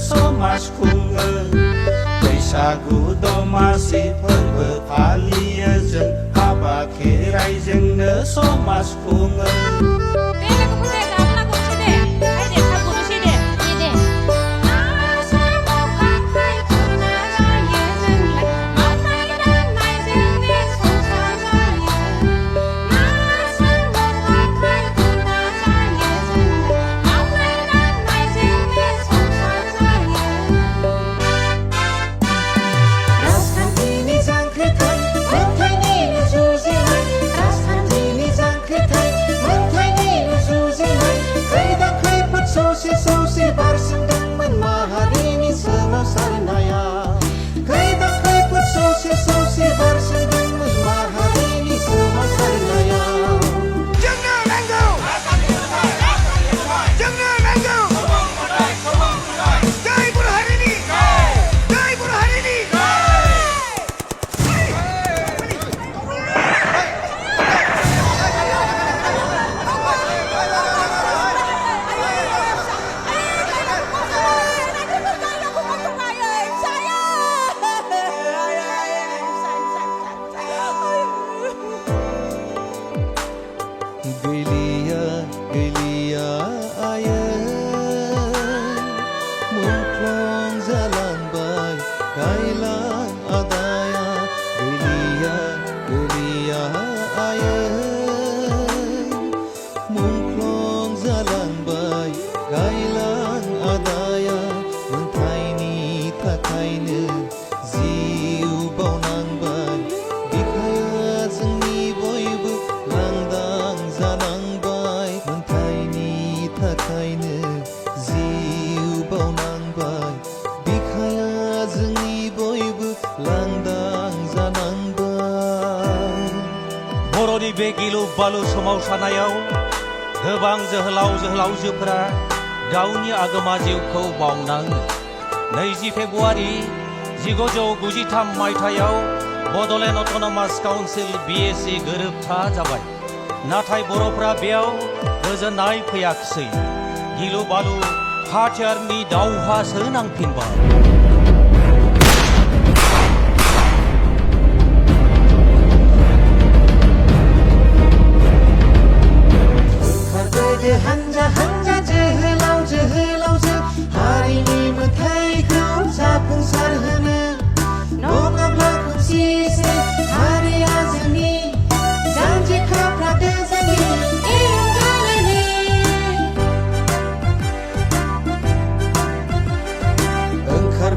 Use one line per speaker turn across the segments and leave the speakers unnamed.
समाज खुङो बैसागु दमासि फोरबो फालियो जों हाबा खेराइजोंनो समाज खुङो
बर'नि बे गिलु बालु सोमावसारनायाव गोबां जोहोलाव जोहोलावजोफोरा गावनि आगोमा जिउखौ बावनाङो। 20 फेब्रुआरि 1993 मायथाइयाव बड'लेण्ड अट'नमास काउन्सिल BSC गोरोबथा जाबाय। नाथाय बर'फ्रा बेयाव गोजोननाय फैयाखिसै। गिलु बालु हाथियारनि दावहासो नांफिनबाय।
हानजा हानजा जोहोलाव जोहोलावजो हारिनि मोन्थाइखौ जाफुंसार होनो नङाब्ला खोमसिसै हारिया जोंनि जानजि खाफ्रादो जोंनि इयुन जोलैनि ओंखार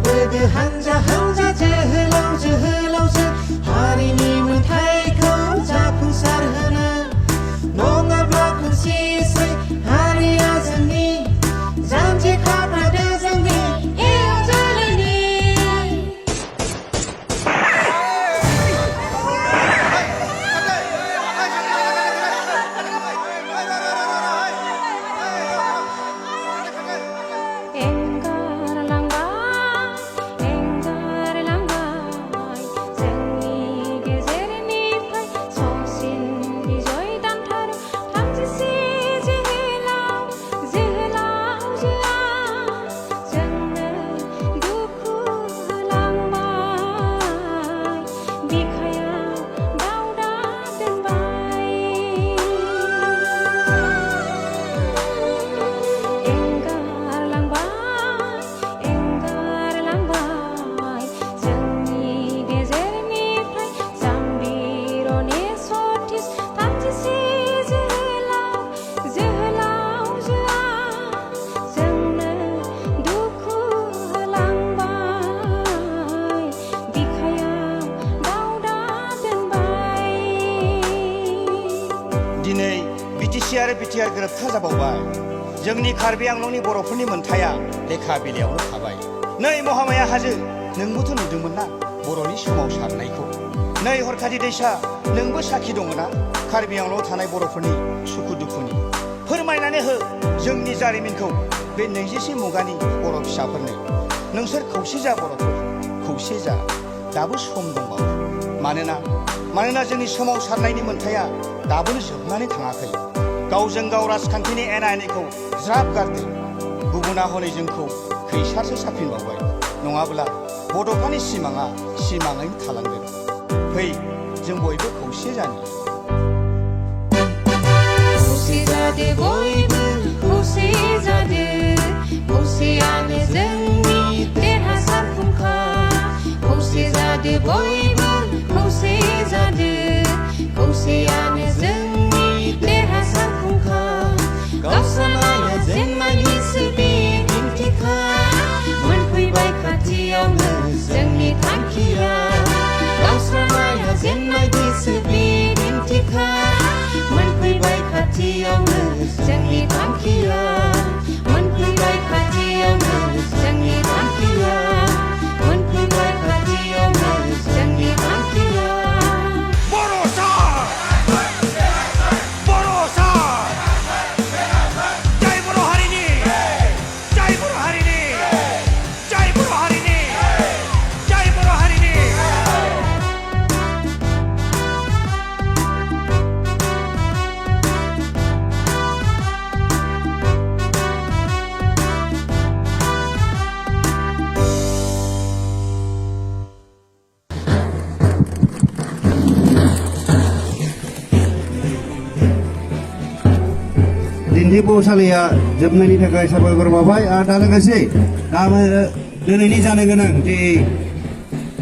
हाथियार गोरोबथा जाबावबाय जोंनि कार्बि आंलंनि बर'फोरनि मोन्थाया लेखा बिलाइयावनो थाबाय नै महामाया हाजो नोंबोथ' नुदोंमोन ना बर'नि सोमावसारनायखौ नै हरखाथि दैसा नोंबो साखि दङना कार्बि आंलंआव थानाय बर'फोरनि सुखु दुखुनि फोरमायनानै हो जोंनि जारिमिनखौ बे 21 मुगानि बर' फिसाफोरनो नोंसोर खौसे जा बर'फोर खौसे जा दाबो सम दंबावो मानोना जोंनि सोमावसारनायनि मोन्थाया दाबोनो जोबनानै थाङाखै गावजों गाव राजखान्थिनि एना एनिखौ ज्राब गारदो गुबुना हनै जोंखौ खैसारसो साफिनबावबाय नङाब्ला बड'फानि सिमाङा सिमाङैनो थालांगोन फै जों बयबो खौसे जानि
खौसे जादो बयबो खौसे जादो खौसेयानो जोंनि देरहासार फुंखा खौसे जादो बयबो खौसे जादो खौसेयानो जोंनि देरहासार फुंखा गावस्रानाया जेननायनिसो बे दिन्थिखा मोनफैबाय खाथियावनो जोंनि थांखिया गावस्रानाया जेननायनिसो बे दिन्थिखा मोनफैबाय खाथियावनो जोंनि थांखिया मोनफैबाय खाथियावनो जोंनि थांखिया मोनफैबाय खाथियावनो जोंनि थांखिया
दिन्थिफुंसालिया जोबनायनि थाखाय साबायखर बावबाय आरो दा लोगोसे दिनैनि जानो गोनां जे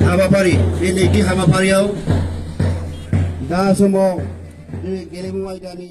हाबाफारि बे नैथि हाबाफारियाव दा समाव गेलेमु आयदानि